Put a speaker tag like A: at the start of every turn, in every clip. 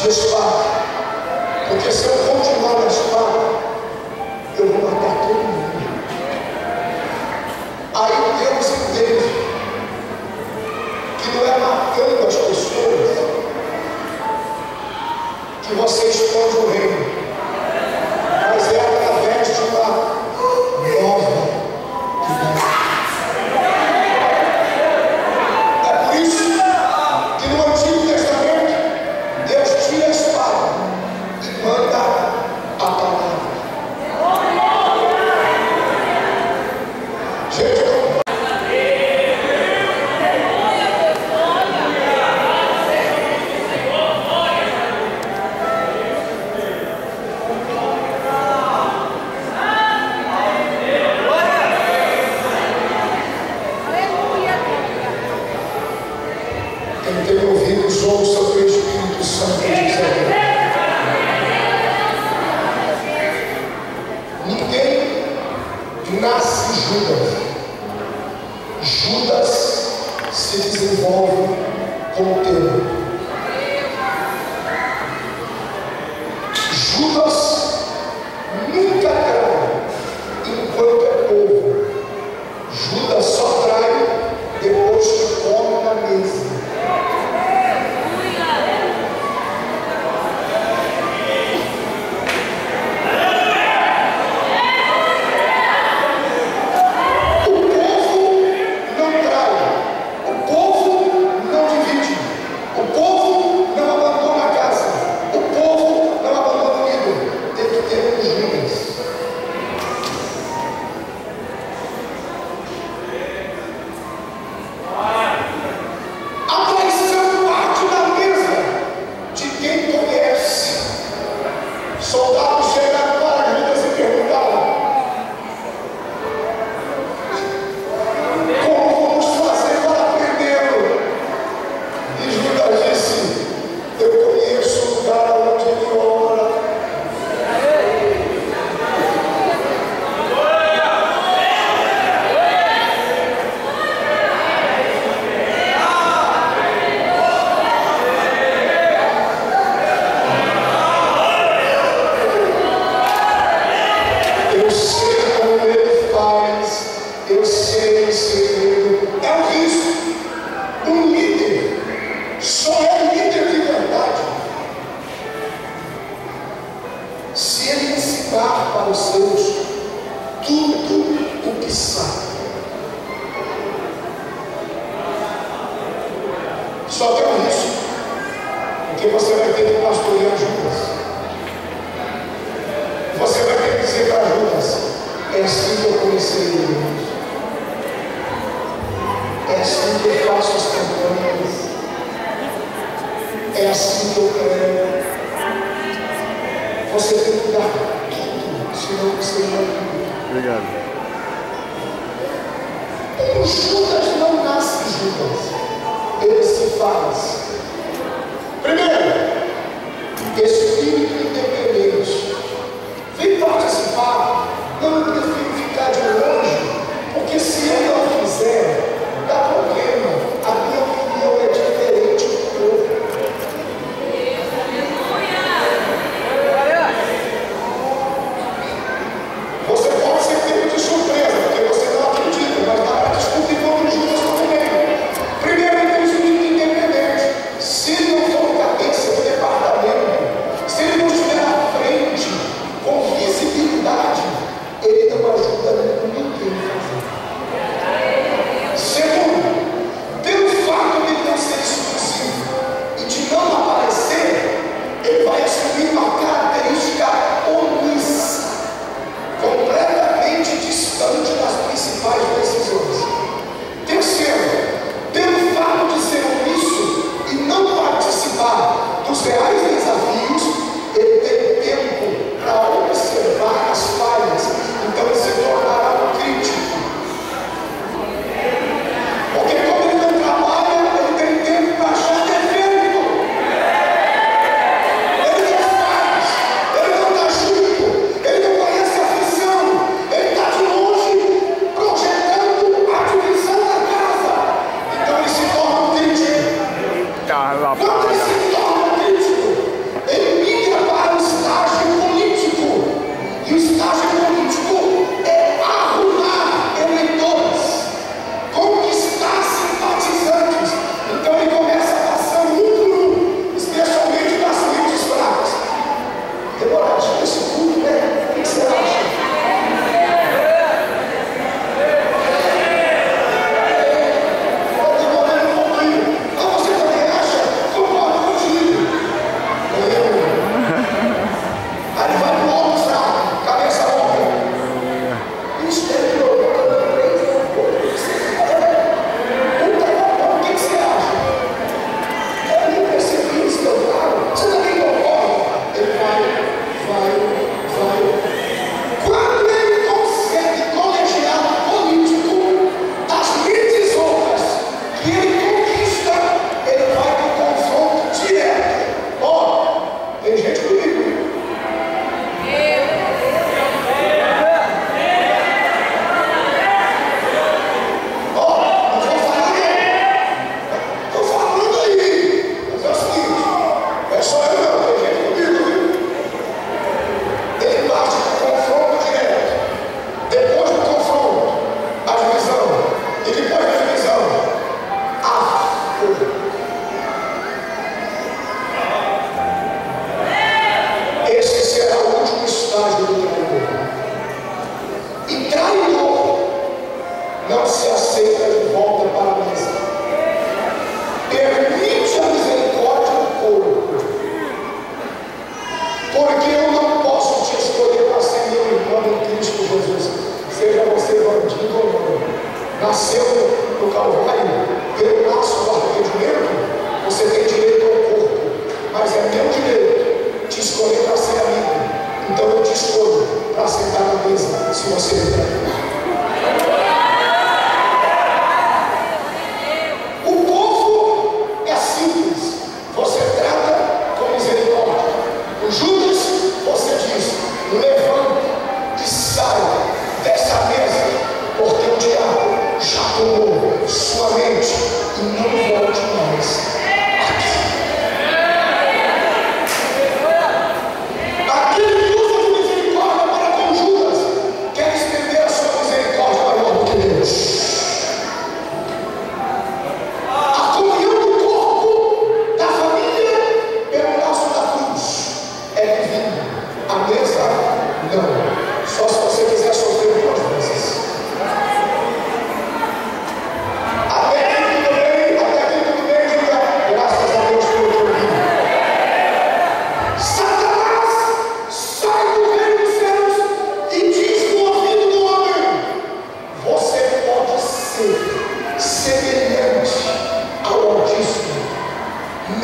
A: de espada, porque se eu continuar na espada, eu vou matar todo mundo. Aí Deus entende que não é matando as pessoas que você expande o reino, mas é através de uma nova vida. É por isso que no Antigo Testamento Deus tira a espada e manda a palavra. Gente, quem tem ouvidos, ouça o que o Espírito Santo diz aqui. Ninguém nasce Judas. Judas se desenvolve com o tempo. Judas nunca trai enquanto é povo. Judas só trai depois que come na mesa. Soldados chegaram para Judas e perguntaram: como vamos fazer para prendê-lo? E Judas disse: eu conheço o lugar onde ele mora. Eu sei como ele faz, eu sei o segredo. É o risco. Um líder só é líder de verdade se ele ensinar para os seus tudo o que sabe. Só tem um risco, porque você vai ter que pastorear Judas. Você vai ter que dizer para Judas: é assim que eu conheci ele, é assim que eu faço as campanhas, é assim que eu quero. Você tem que dar tudo, senão você não vai.
B: Obrigado.
A: O Judas não nasce Judas, ele se faz. Primeiro, espírito independente. Vem participar, não prefiro ficar de longe, porque se eu não fizer, dá problema. A minha opinião é diferente do povo. Você pode ser pego de surpresa, porque você não acredita, mas dá para descobrir como Judas também. Primeiro, ele tem um espírito independente.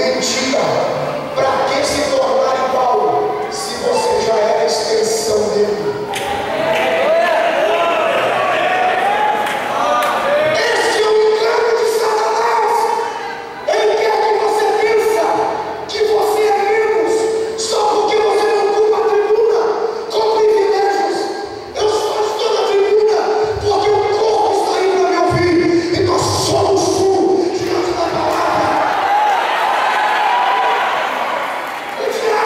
A: Mentira. Para que se tornar igual se você já é a extensão dele? Esse é o engano de Satanás. Ele quer que você pense que você é menos só porque você não ocupa a tribuna com privilégios. Eu só estou na tribuna porque o corpo está aí para me ouvir e nós somos diante da palavra. O diabo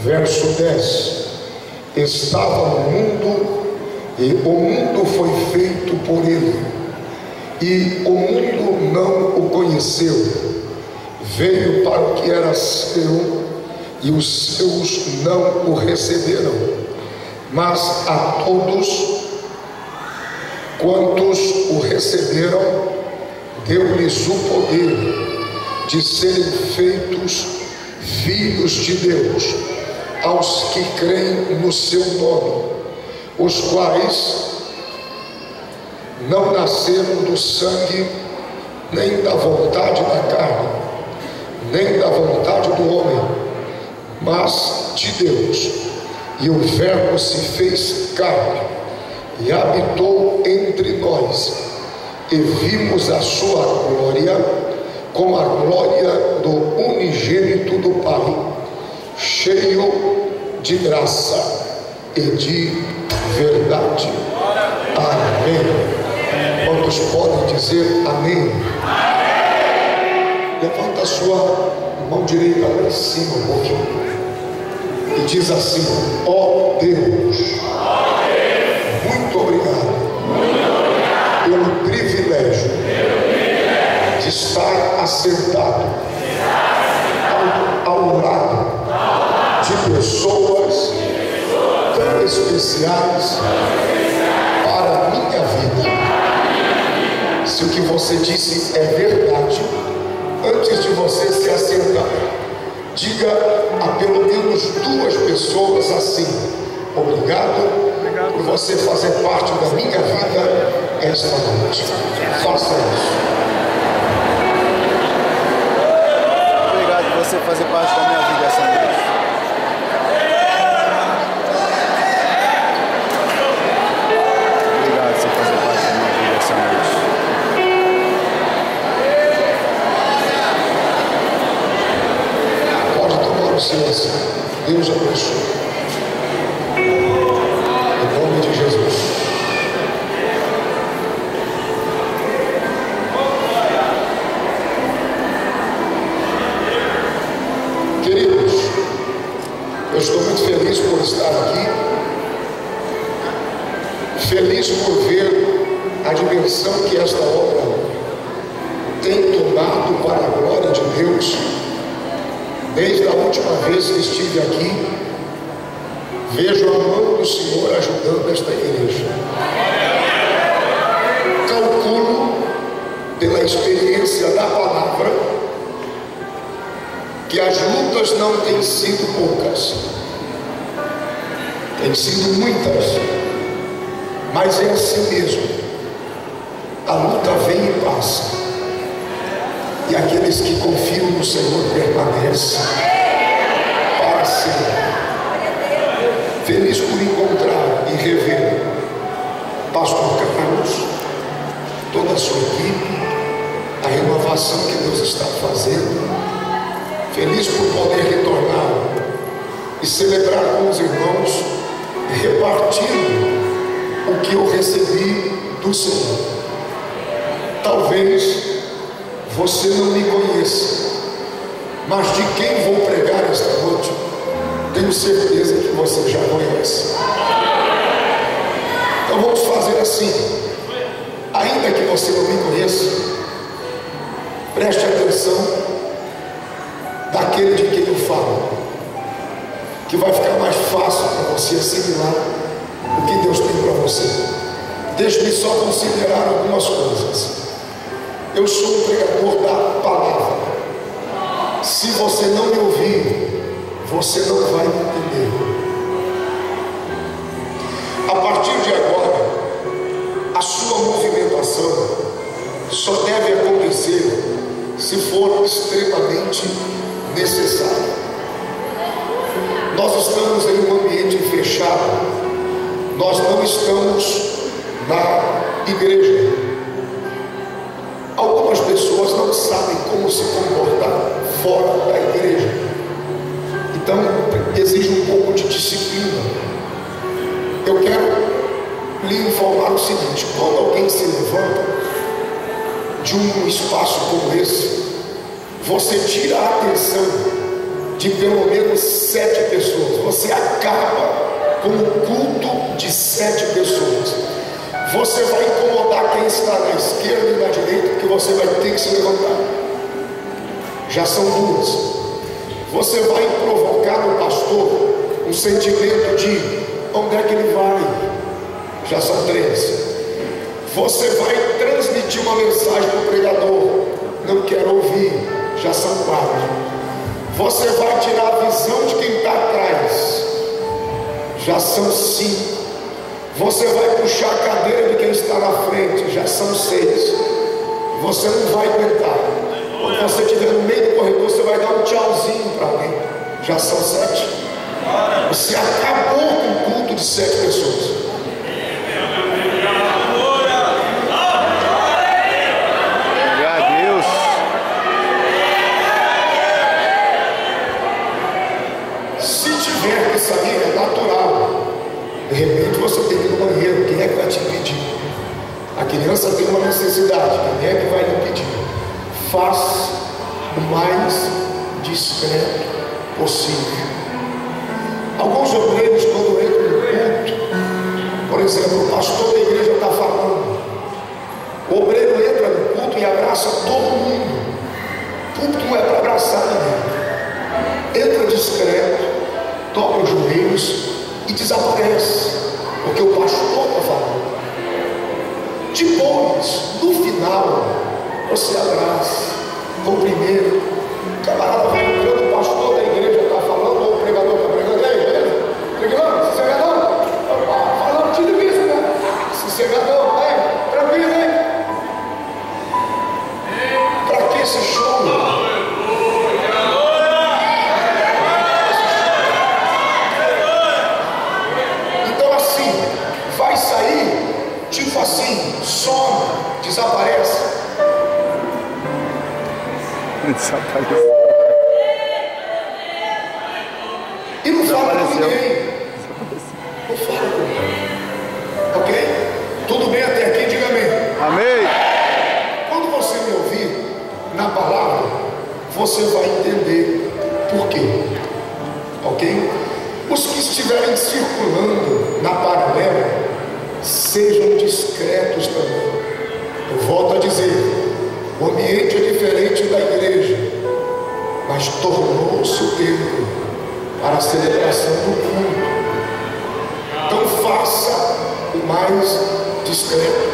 A: Verso 10: estava no mundo, e o mundo foi feito por ele, e o mundo não o conheceu. Veio para o que era seu, e os seus não o receberam. Mas a todos quantos o receberam, deu-lhes o poder de serem feitos filhos de Deus, aos que creem no seu nome, os quais não nasceram do sangue, nem da vontade da carne, nem da vontade do homem, mas de Deus. E o Verbo se fez carne e habitou entre nós, e vimos a sua glória, como a glória do unigênito do Pai, cheio de graça e de verdade. Amém. Quantos podem dizer amém? Levanta a sua mão direita lá em cima um pouquinho e diz assim: ó Deus, muito obrigado pelo privilégio de estar assentado ao lado de pessoas tão especiais para a minha vida. Se o que você disse é verdade, antes de você se assentar, diga a pelo menos 2 pessoas assim: obrigado por você fazer parte da minha vida esta noite. Faça isso.
B: Obrigado por você fazer parte da minha vida essa noite. Obrigado por você fazer parte da minha vida essa noite.
A: Pode tomar o silêncio. Deus abençoe. Em nome de Jesus. Queridos, eu estou muito feliz por estar aqui, feliz por ver a dimensão que esta obra tem tomado para a glória de Deus. Desde a última vez que estive aqui, vejo a mão do Senhor ajudando esta igreja. Calculo, pela experiência da palavra, que as lutas não têm sido poucas, têm sido muitas, mas é assim mesmo. A luta vem e passa, e aqueles que confiam no Senhor permanecem para sempre. Feliz por encontrar e rever Pastor Carlos, toda a sua equipe, a renovação que Deus está fazendo. Feliz por poder retornar e celebrar com os irmãos, repartindo o que eu recebi do Senhor. Talvez você não me conheça, mas de quem vou pregar esta noite, tenho certeza que você já conhece. Então vamos fazer assim: ainda que você não me conheça, preste atenção daquele de quem eu falo, que vai ficar mais fácil para você assimilar o que Deus tem para você. Deixe-me só considerar algumas coisas. Eu sou um pregador da palavra. Se você não me ouvir, você não vai entender. A partir de agora, a sua movimentação só deve acontecer se for extremamente necessário. Nós estamos em um ambiente fechado, nós não estamos na igreja. Algumas pessoas não sabem como se comportar fora da igreja, então exige um pouco de disciplina. Eu quero lhe informar o seguinte: quando alguém se levanta de um espaço como esse, você tira a atenção de pelo menos 7 pessoas. Você acaba com um culto de 7 pessoas. Você vai incomodar quem está na esquerda e na direita, porque você vai ter que se levantar. Já são 2. Você vai provocar no pastor um sentimento de onde é que ele vai. Já são 3. Você vai transmitir uma mensagem para o pregador, não quero ouvir. Já são 4. Você vai tirar a visão de quem está atrás. Já são 5. Você vai puxar a cadeira de quem está na frente. Já são 6. Você não vai aguentar. Quando você estiver no meio do corredor, você vai dar um tchauzinho para alguém. Já são 7. Você acabou com o culto de 7 pessoas. Isso aí é natural. De repente você tem que ir no banheiro. Quem é que vai te impedir? A criança tem uma necessidade. Quem é que vai lhe impedir? Faça o mais discreto possível. Alguns obreiros, quando entram no culto, por exemplo, o pastor da igreja está falando, o obreiro entra no culto e abraça todo mundo. O culto não é para abraçar ninguém. Entra discreto, dobra os joelhos e desaparece, porque o pastor está falando. Depois, no final, você abraça, cumprimenta. O camarada vai entrando, o pastor da igreja está falando, ou o pregador está pregando. E aí, beleza? Pregando? Sossegadão? Falando de vista, né? Sossegadão, aí, tranquilo, hein? Para que esse show? Vai sair, tipo assim, some, desaparece.
B: Desapareceu.
A: E não fala com ninguém. Não fala com ninguém. Ok? Tudo bem até aqui? Diga amém.
B: Amém.
A: Quando você me ouvir na palavra, você vai entender por quê. Ok? Os que estiverem circulando na paralela, sejam discretos também. Eu volto a dizer, o ambiente é diferente da igreja, mas tornou-se o templo para a celebração do culto. Então faça o mais discreto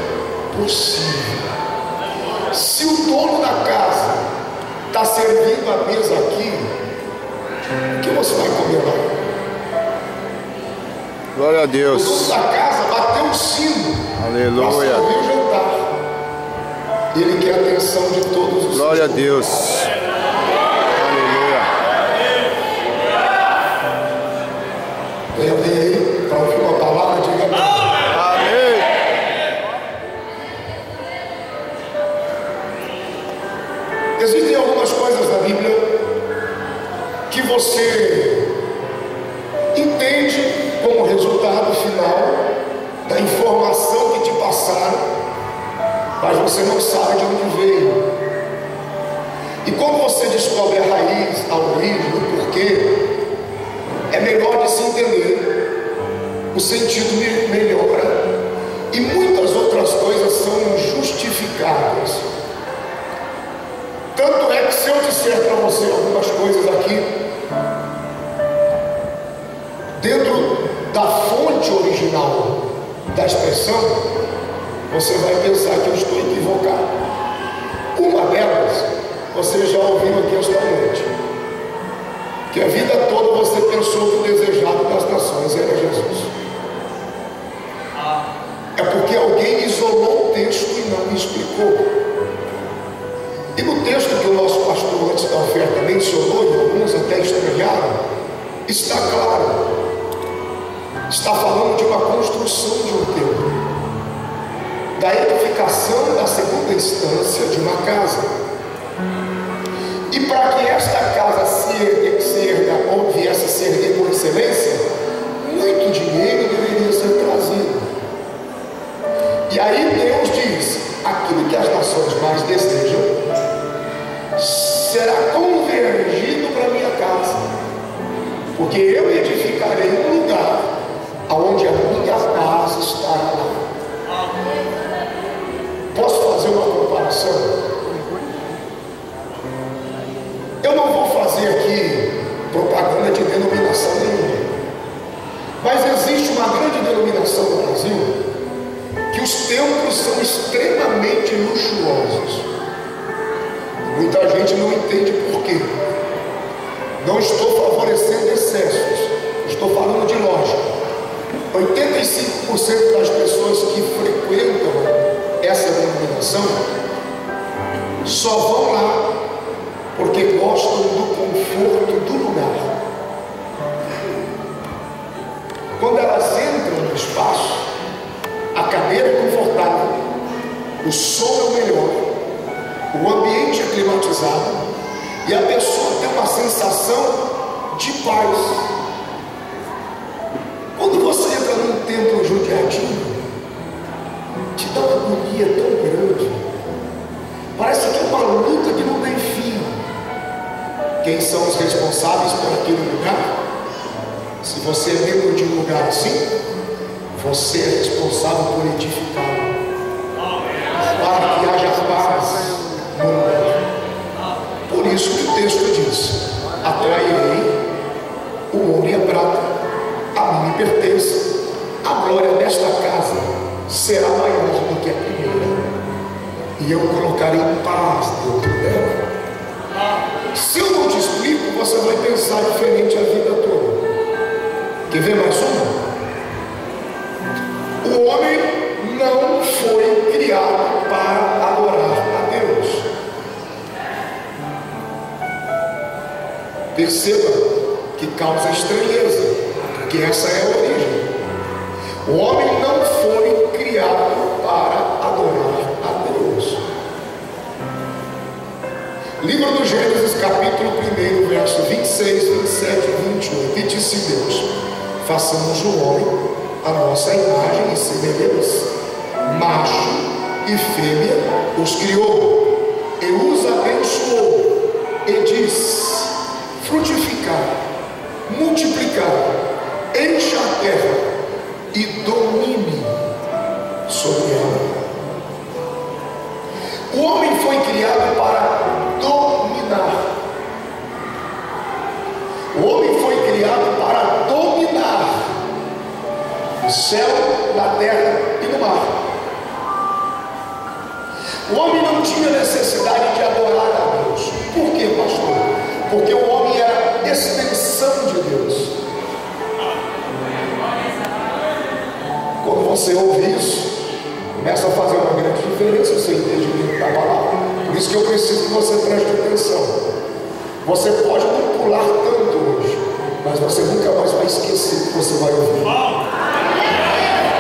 A: possível. Se o dono da casa está servindo a mesa aqui, o que você vai comer lá?
B: Glória a Deus.
A: O dono da casa bateu o sino.
B: Aleluia.
A: Para servir o jantar. Ele quer a atenção de todos os.
B: Glória a Deus. Aleluia.
A: Venha aí para ouvir uma palavra, diga amém. Existem algumas coisas na Bíblia que você entende como resultado final da informação que te passaram, mas você não sabe de onde veio. E quando você descobre a raiz, a origem, o porquê, é melhor de se entender, o sentido melhora e muitas outras coisas são justificadas. Tanto é que se eu disser para você algumas coisas aqui, dentro da fonte original da expressão, você vai pensar que eu estou equivocado. Uma delas, você já ouviu aqui esta noite, que a vida toda você pensou que o desejado das nações era Jesus. É porque alguém isolou o texto e não me explicou. E no texto que o nosso pastor antes da oferta mencionou, e alguns até estranharam, está claro. Está falando de uma construção de um templo, da edificação da segunda instância de uma casa. E para que esta casa se erga ou viesse a se erguer com excelência, muito dinheiro deveria ser trazido. E aí Deus diz: aquilo que as nações mais desejam será convergido para a minha casa. porque eu edificarei um lugar onde a minha paz estará lá. Posso fazer uma comparação? Eu não vou fazer aqui propaganda de denominação nenhuma, mas existe uma grande denominação no Brasil que os templos são extremamente luxuosos. Muita gente não entende por quê. Não estou favorecendo excessos, estou falando de lógica. 85% das pessoas que frequentam essa denominação só vão lá porque gostam do conforto do lugar. Quando elas entram no espaço, a cadeira é confortável, o som é o melhor, o ambiente é climatizado e a pessoa tem uma sensação de paz. Quando você entra num templo judiadinho, te dá uma agonia tão grande, parece que é uma luta que não tem fim. Quem são os responsáveis por aquele lugar? Se você é membro de um lugar assim, você é responsável por edificá-lo, para que haja paz no lugar. Por isso que o texto diz: atrairei o ouro e a prata, a mim me pertence, a glória desta casa será maior do que a primeira, e eu colocarei paz dentro dela. Se eu não te explico, você vai pensar diferente a vida toda. Quer ver mais uma? O homem não foi criado para adorar a Deus. Perceba que causa estranheza, porque essa é a origem. O homem não foi criado para adorar a Deus. Livro do Gênesis, capítulo 1, verso 26, 27 e 28. E disse Deus: façamos o homem a nossa imagem e semelhança, macho e fêmea os criou, e os abençoou, e disse: frutificai, multiplicai, encha a terra e domine sobre ela. O homem foi criado para dominar. O homem foi criado para dominar o céu, na terra e no mar. O homem não tinha necessidade de adorar a Deus. Por quê, pastor? Porque o homem era extensão de Deus. Quando você ouve isso, começa a fazer uma grande diferença o seu entendimento da palavra. Por isso que eu preciso que você preste atenção. Você pode não pular tanto hoje, mas você nunca mais vai esquecer que você vai ouvir.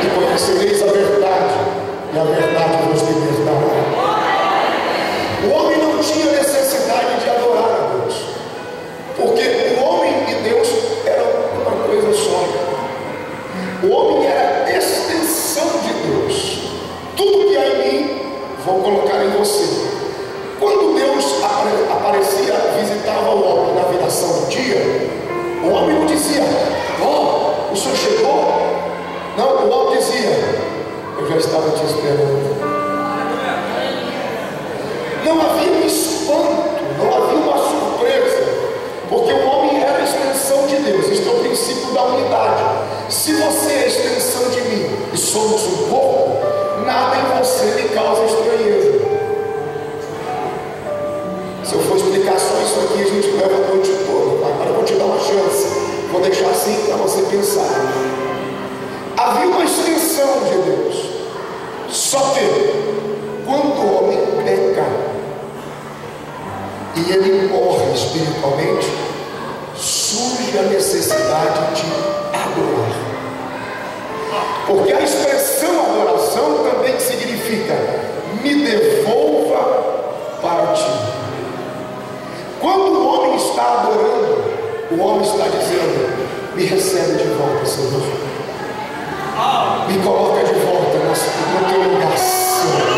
A: E conhecereis a verdade, e a verdade vos libertará. O homem não tinha necessidade de adorar a Deus, porque o homem e Deus eram uma coisa só. O homem era extensão de Deus. Tudo que há em mim, vou colocar em você. Quando Deus aparecia, visitava o homem na viração do dia, o homem não dizia: ó, o senhor chegou? Não, o homem dizia: eu já estava te esperando. Não havia um espanto, não havia uma surpresa, porque o homem era a extensão de Deus. Este é o princípio da unidade. Se você é a extensão de mim e somos um corpo, nada em você me causa estranheza. Se eu for explicar só isso aqui, a gente leva a noite toda. Agora eu vou te dar uma chance, vou deixar assim para você pensar. Havia uma extensão de Deus, só que quando o homem peca e ele morre espiritualmente, surge a necessidade de adorar. Porque a expressão adoração também significa: me devolva para ti. Quando o homem está adorando, o homem está dizendo: me recebe de volta, Senhor. Me coloca de volta no teu lugar, Senhor.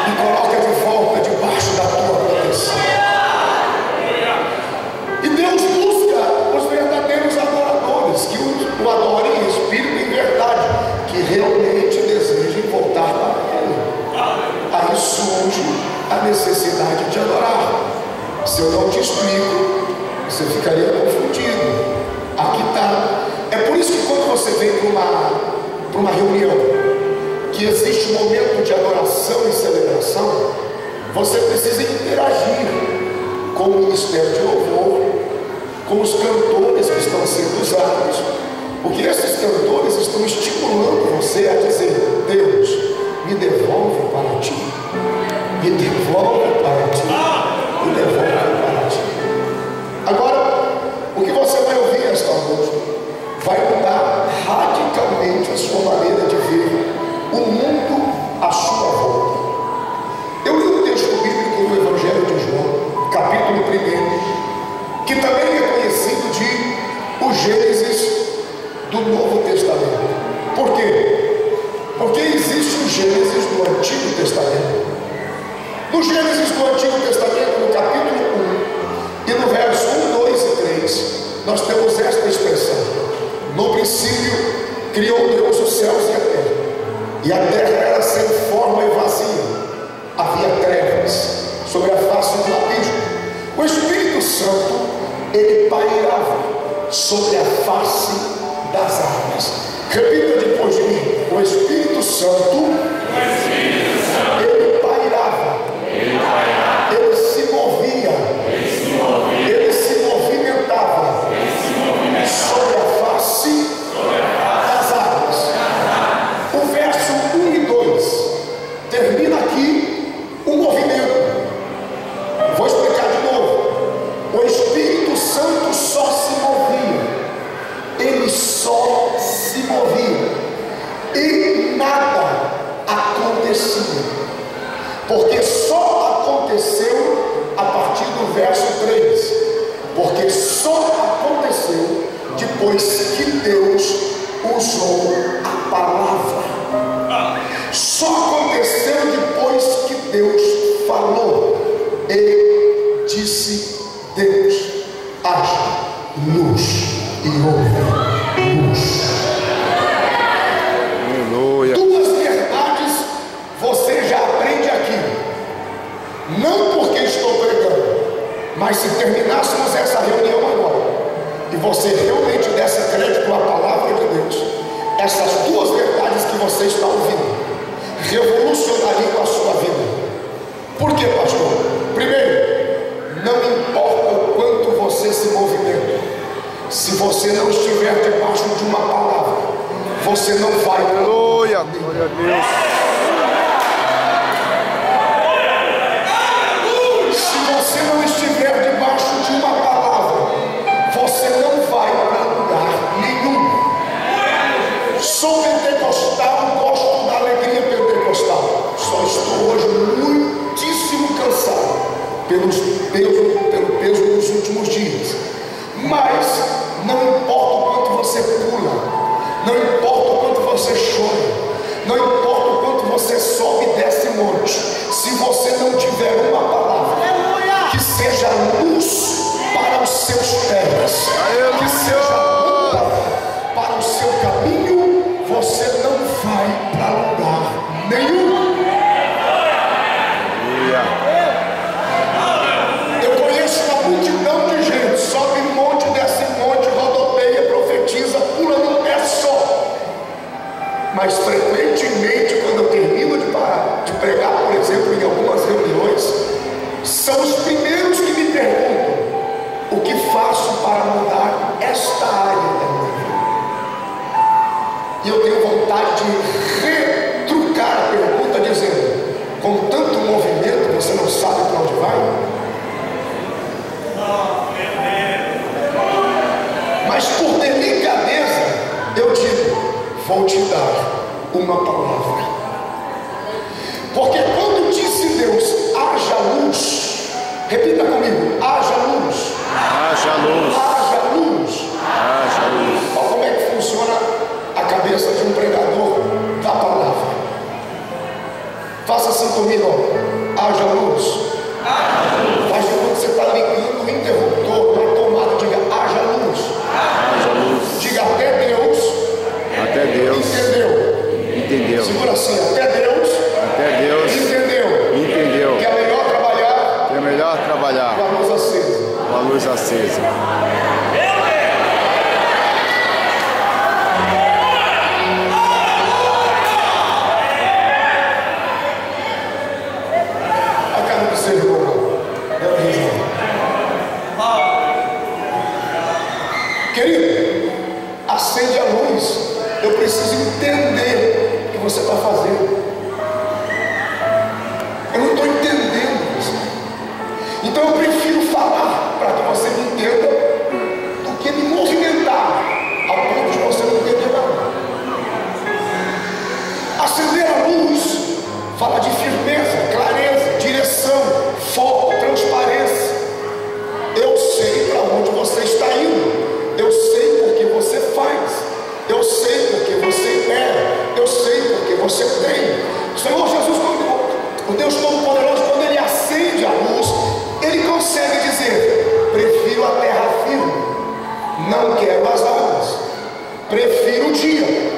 A: Me coloca de volta debaixo da tua proteção. E Deus busca a necessidade de adorar. Se eu não te explico, você ficaria confundido. Aqui está. É por isso que quando você vem para uma reunião, que existe um momento de adoração e celebração, você precisa interagir com o ministério de louvor, com os cantores que estão sendo usados, porque esses cantores estão estimulando você a dizer: Deus, me devolve para ti, me devolve para ti, me devolve para ti. Agora, o que você vai ouvir esta noite vai mudar radicalmente a sua maneira de ver o mundo à sua volta. Eu li um texto bíblico no Evangelho de João, capítulo 1, que também é conhecido de o Gênesis do Novo Testamento. Por quê? Porque existe o Gênesis do Antigo Testamento. No Gênesis do Antigo Testamento, no capítulo 1 e no verso 1, 2 e 3, nós temos esta expressão: no princípio criou Deus os céus e a terra, e a terra era sem forma e vazia, havia trevas sobre a face do abismo. O Espírito Santo, ele pairava sobre a face das águas. Repita depois de mim: o Espírito Santo, ele pairava, ele se movia, ele se movimentava sobre a face das águas. O verso 1 e 2 termina aqui o movimento. Vou explicar de novo. O Espírito Santo só se movia, ele só se movia, e nada acontecia, porque só aconteceu a partir do verso 3, porque só aconteceu depois que Deus usou a palavra. Só aconteceu depois que Deus falou. E disse Deus: haja luz, e houve luz.
B: Aleluia.
A: Duas verdades você já aprende aqui, não porque estou pregando, mas se terminássemos essa reunião agora e você realmente desse crédito à palavra de Deus, essas duas verdades que você está ouvindo revolucionariam a sua vida. Por quê, pastor? Primeiro, não importa o quanto você se movimenta, se você não estiver debaixo de uma palavra, você não vai.
B: Aleluia. Glória a Deus.
A: Se você não estiver debaixo de uma palavra, você não vai para lugar nenhum. Sou pentecostal, gosto da alegria pentecostal. Só estou hoje muitíssimo cansado pelo peso dos últimos dias. Mas não importa o quanto você pula, não importa o quanto você chora, não importa o quanto você sobe e desce monte, se você não tiver uma palavra que seja luz para os seus pés, que seja luz para o seu caminho, você não vai para lugar nenhum. Eu conheço uma multidão de gente, sobe monte, desce monte, rodopeia, profetiza, pula num pé só. Mas frequentemente, quando eu termino de pregar, por exemplo, em algumas reuniões, são os primeiros que me perguntam: o que faço para mudar esta área da minha vida? E eu tenho vontade de retrucar a pergunta dizendo: com tanto movimento, você não sabe para onde vai? Mas por delicadeza, eu digo: vou te dar uma palavra. Porque quando disse Deus: haja luz, repita comigo: haja luz,
B: Haja luz.
A: haja luz.
B: Haja luz.
A: Olha como é que funciona a cabeça de um pregador da palavra. Faça assim comigo, ó. Haja luz. Faz de quando você está ligando o interruptor na tomada, diga: haja luz.
B: Haja luz.
A: Diga: até Deus
B: Até Deus
A: entendeu.
B: entendeu.
A: Se
B: luz acesa.
A: A cara do seu irmão. Querido, acende a luz. Eu preciso entender o que você está fazendo. Eu não estou entendendo isso. Então eu prefiro falar para que você me entenda do que me movimentar ao ponto de você não entender nada. Acender a luz fala de firmeza, clareza, direção, foco, transparência. Eu sei para onde você está indo. Eu sei porque você faz. Eu sei porque você é. Eu sei porque você tem. O Senhor Jesus, o Deus Todo-Poderoso, quando Ele acende a luz, Ele consegue dizer: prefiro a terra firme, não quero as águas. Prefiro o dia,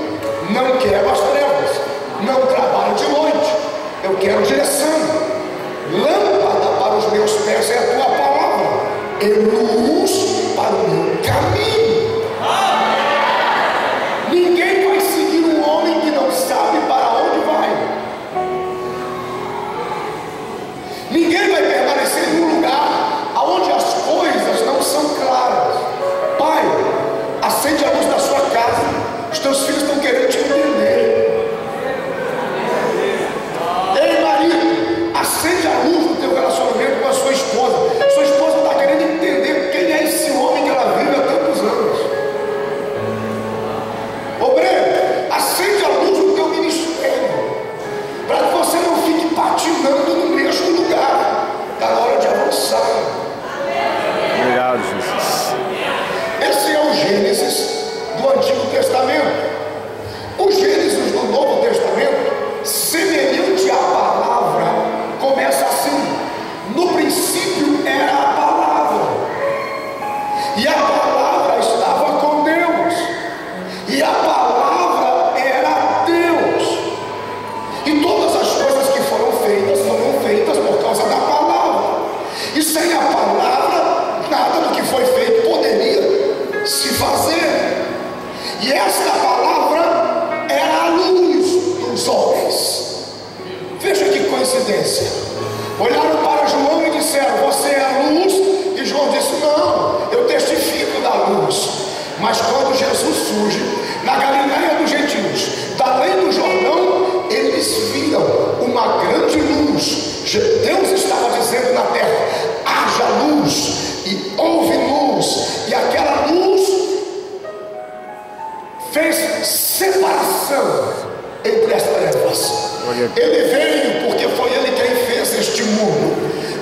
A: não quero as trevas. Não trabalho de noite, eu quero direção. Lâmpada para os meus pés é a tua palavra, e luz para o meu caminho. Ninguém vai seguir um homem que não sabe para onde vai. Ninguém vai permanecer em um lugar onde as coisas não são claras. Pai, acende a luz da sua casa. Os teus filhos estão querendo te entender. Ei, marido, acende a luz do teu relacionamento com a sua esposa. Sua esposa está querendo entender quem é esse homem que ela vive há tantos anos. Obreiro, acende a luz do teu ministério, para que você não fique patinando no mesmo lugar. Está na hora de avançar.
B: Obrigado, Jesus.
A: Esse é o Gênesis do Antigo Testamento. O Gênesis do Novo Testamento, semelhante à palavra, começa assim: no princípio era a palavra, e a palavra estava com Deus, e a palavra era Deus, e todas as coisas que foram feitas por causa da palavra, e sem a palavra nada do que foi feito poderia se fazer. E esta palavra era a luz dos homens. Veja que coincidência. Olharam para João e disseram: você é a luz. E João disse: não, eu testifico da luz. Mas quando Jesus surge na Galileia dos gentios, da além do Jordão, eles viram uma grande luz. Deus estava dizendo na terra: haja luz, e houve luz, e aquela luz fez separação entre as trevas. Ele veio porque foi Ele quem fez este mundo,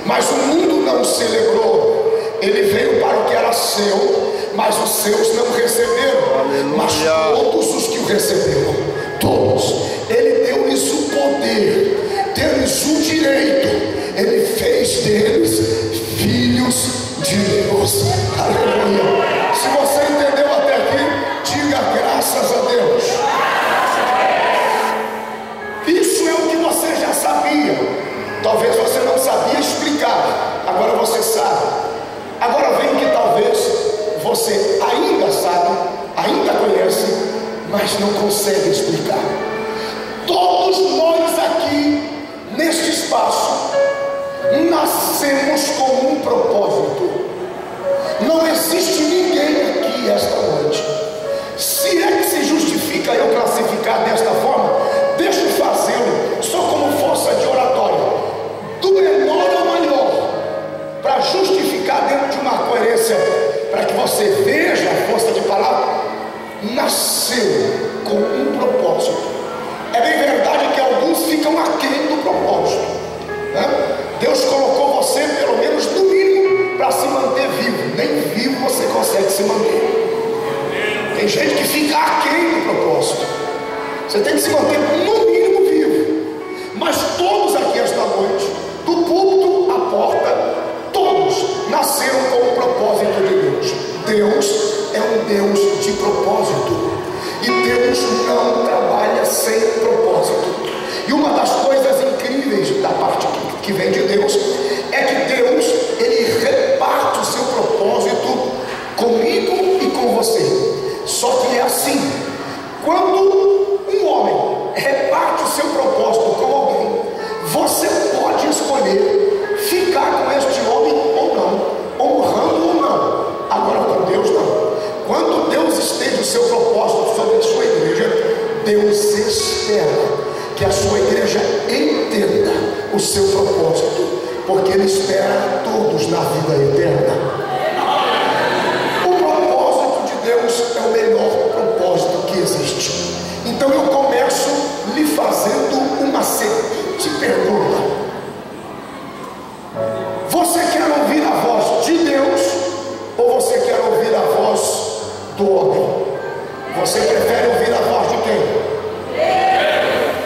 A: mas o mundo não celebrou. Ele veio para o que era seu, mas os seus não receberam. Aleluia. Mas todos os que o receberam, todos, Ele deu-lhes o poder, deu-lhes o direito. Ele fez deles filhos de Deus. Aleluia. Se você entendeu até aqui, diga graças a Deus. Isso é o que você já sabia. Talvez você não sabia explicar, agora você sabe. Agora vem que talvez você ainda sabe, ainda conhece, mas não consegue explicar. Todos nós aqui neste espaço nascemos com um propósito. Não existe ninguém aqui esta noite. Se é que se justifica eu classificar desta forma, deixa eu fazê-lo só como força de oratória, do menor ao maior, para justificar dentro de uma coerência, para que você veja a força de palavra. Nasceu com um propósito. É bem verdade que alguns ficam aquém do propósito, né? Deus colocou você pelo menos no mínimo para se manter vivo. Nem vivo você consegue se manter. Tem gente que fica aquém do propósito. Você tem que se manter no mínimo vivo. Mas todos aqui esta noite, do púlpito à porta, todos nasceram com o propósito de Deus. Deus é um Deus de propósito, e Deus não trabalha sem propósito. E uma das coisas incríveis da parte que vem de Deus é que Deus, Ele reparte o seu propósito Porque Ele espera todos na vida eterna. O propósito de Deus é o melhor propósito que existe. Então eu começo lhe fazendo uma seguinte pergunta: você quer ouvir a voz de Deus ou você quer ouvir a voz do homem? Você prefere ouvir a voz de quem?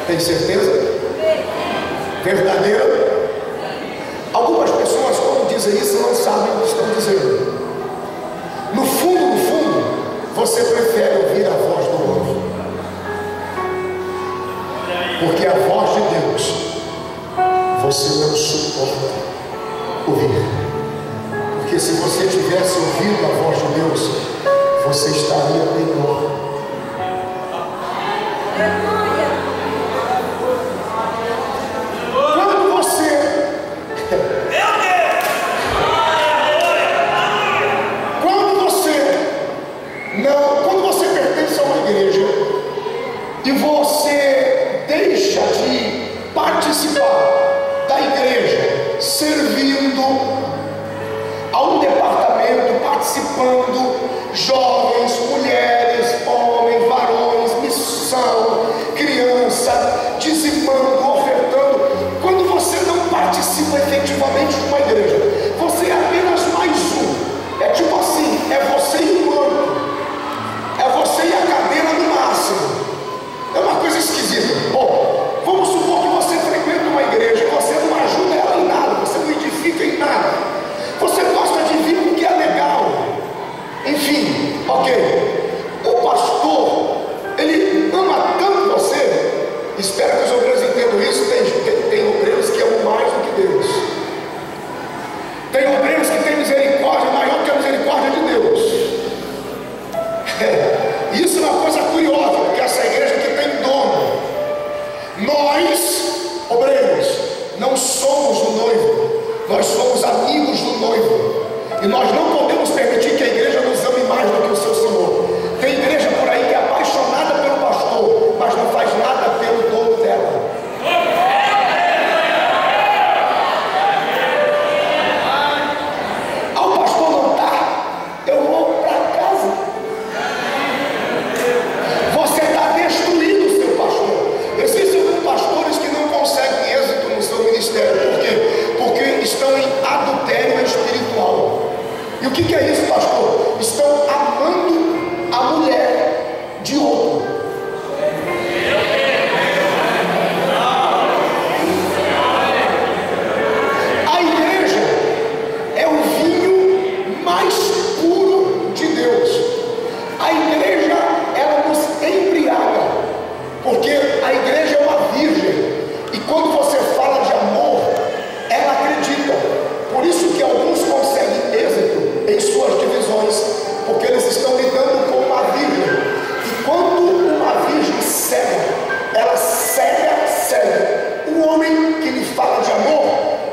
A: Tem certeza? Verdadeira? Algumas pessoas, quando dizem isso, não sabem o que estão dizendo. No fundo, você prefere ouvir a voz do homem, porque a voz de Deus você não suporta ouvir. Porque se você tivesse ouvido a voz de Deus, você estaria melhor. Quando você pertence a uma igreja e você deixa de participar da igreja, servindo a um departamento, participando, jovens, mulheres, homens, varões, missão, criança, dizimando, ofertando. Quando você não participa efetivamente de uma igreja, você é apenas mais um. É tipo assim, é você e o banco, é você e a cadeira no máximo. É uma coisa esquisita. Bom, vamos supor que você frequenta uma igreja e você não ajuda ela em nada, você não edifica em nada, você gosta de vir porque é legal, enfim, ok. O pastor, ele ama tanto você, espero que os obreiros entendam isso. Tem obreiros que amam mais do que Deus, tem obreiros que têm misericórdia maior que a misericórdia de Deus. Isso é uma coisa curiosa, porque essa igreja aqui tem dono. Nós, obreiros, não somos o noivo, nós somos amigos do noivo, e nós não podemos permitir que a igreja nos ame mais do que o seu Senhor. Tem igreja por aí que é apaixonada pelo pastor, mas não faz nada pelo dono dela. Ah, o pastor não está, eu vou para casa. Você está destruindo o seu pastor. Existem alguns pastores que não conseguem êxito no seu ministério. Por quê? Porque estão em adultério espiritual. E o que é isso, pastor? Estão amando a mulher de outro. A igreja é o vinho mais puro de Deus. A igreja, ela nos embriaga, porque a igreja é uma virgem, e quando você fala de amor, ela acredita. Por isso que alguns conseguem êxito em suas divisões, porque eles estão lidando com uma virgem. E quando uma virgem cega, ela cega. O homem que lhe fala de amor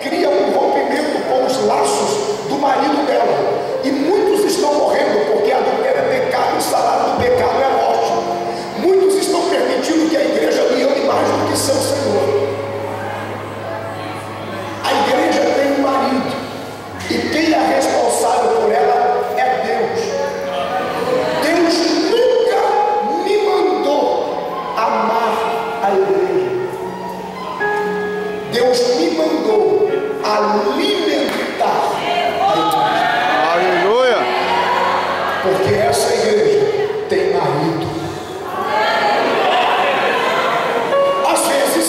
A: cria um rompimento com os laços do marido dela. E muitos estão morrendo porque adultério é pecado, o salário do pecado é a morte. Muitos estão permitindo que a igreja lhe ame mais do que seu Senhor. A igreja tem um marido, e quem é responsável por ela é Deus. Deus nunca me mandou amar a igreja. Deus me mandou alimentar a igreja.
B: Aleluia!
A: Porque essa igreja tem marido. Às vezes,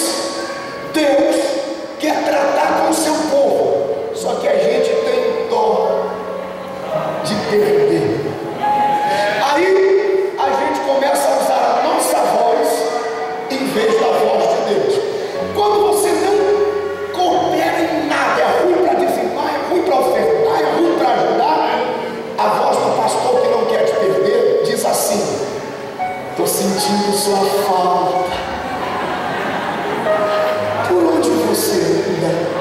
A: Deus quer tratar com o seu povo, só que a gente tem dó de perder. Aí a gente começa a usar a nossa voz em vez da voz de Deus. Quando você não coopera em nada, é ruim para dizimar, é ruim para ofertar, é ruim para ajudar, a voz do pastor que não quer te perder diz assim: estou sentindo sua falta. Por onde você anda?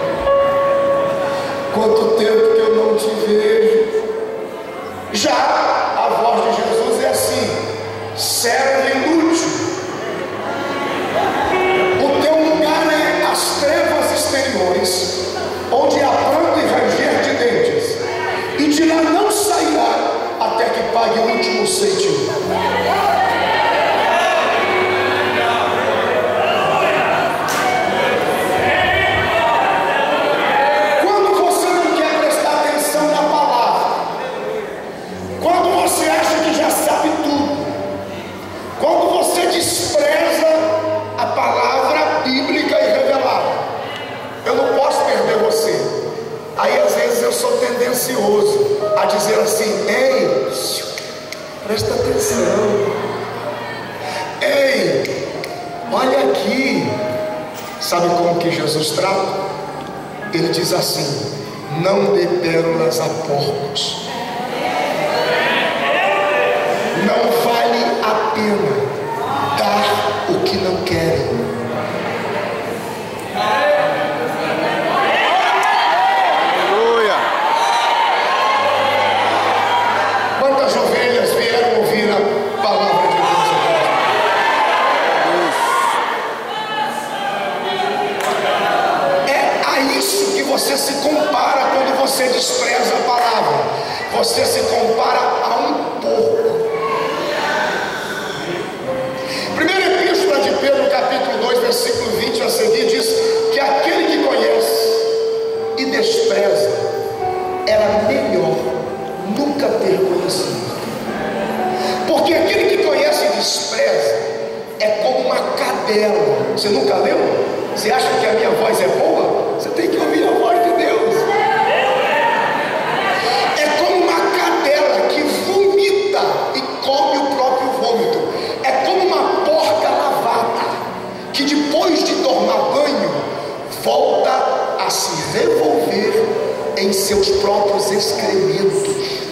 A: Quanto tempo que eu não te vejo? Já a voz de Jesus é assim: servo inútil, o teu lugar é as trevas exteriores, onde a pague o último centavo. Quando você não quer prestar atenção na palavra, quando você acha que já sabe tudo, quando você despreza a palavra bíblica e revelada, eu não posso perder você. Aí às vezes eu sou tendencioso a dizer assim: ei, presta atenção, ei, olha aqui. Sabe como que Jesus trata? Ele diz assim: não dê pérolas a porcos. Não vale a pena dar o que não querem. Quantas ovelhas vieram ouvir a palavra de Deus? É a isso que você se compara quando você despreza a palavra. Você se compara a um porco. Primeira epístola de Pedro, capítulo 2, versículo 20 a seguir, diz que aquele que conhece e despreza era melhor nunca ter conhecido. Porque aquele que conhece e despreza é como uma cadela. Você nunca leu? Você acha que a minha voz é boa? Você tem que ouvir a voz de Deus. É como uma cadela que vomita e come o próprio vômito. É como uma porca lavada que depois de tomar banho volta a se revolver em seus próprios excrementos.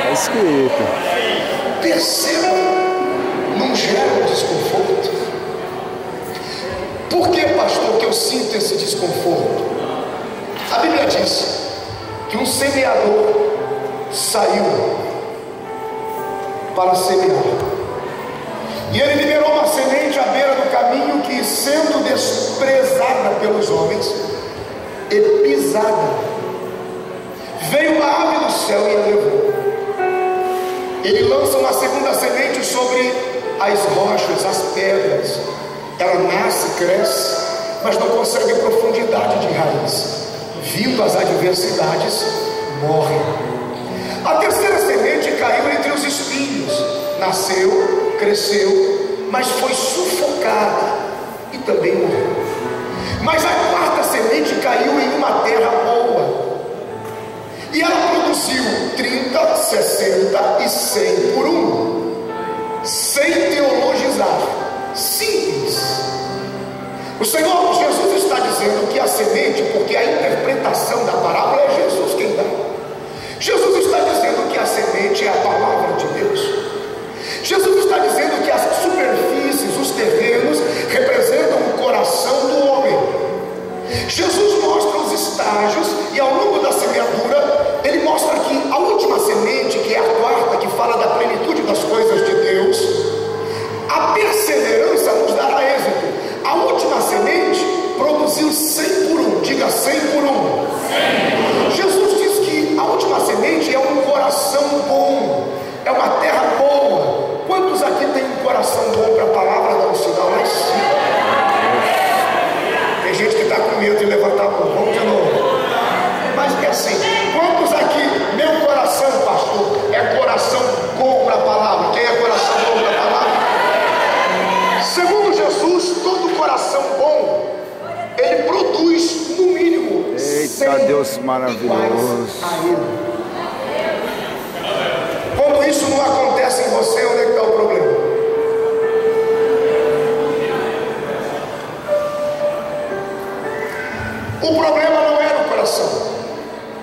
B: É escrito.
A: Perceba, não gera desconforto. Por que, pastor, que eu sinto esse desconforto? A Bíblia diz que um semeador saiu para semear, e ele liberou uma semente à beira do caminho que, sendo desprezada pelos homens e pisada, veio uma ave do céu e a levou. Ele lança uma segunda semente sobre as rochas, as pedras. Ela nasce, cresce, mas não consegue profundidade de raiz. Vindo as adversidades, morre. A terceira semente caiu entre os espinhos. Nasceu, cresceu, mas foi sufocada e também morreu. Mas a quarta semente caiu em uma terra boa, e ela produziu 30, 60 e 100 por um, sem teologizar, simples. O Senhor Jesus está dizendo que a semente, porque a interpretação da parábola é Jesus quem dá. Jesus está dizendo que a semente é a palavra de Deus. Jesus está dizendo que as superfícies, os terrenos, representam o coração do homem. Jesus mostra os estágios, e ao longo da semeadura ele mostra que a última semente, que é a quarta, que fala da plenitude das coisas de Deus, a perseverança nos dará êxito. A última semente produziu 100 por um. Diga 100 por um. Jesus diz que a última semente é um coração bom, é uma terra boa. Quantos aqui têm um coração bom para a palavra? Dá um sinal lá em cima. Tem gente que está com medo de levantar a mão. Vamos de novo. Mas é assim: quantos aqui, meu coração, pastor, é coração bom para a palavra? Quem é coração bom para a palavra? Segundo Jesus, todo coração bom, ele produz no mínimo 100
B: Deus maravilhoso
A: a ele. Quando isso não acontece em você, onde é que está o problema? O problema não era o coração,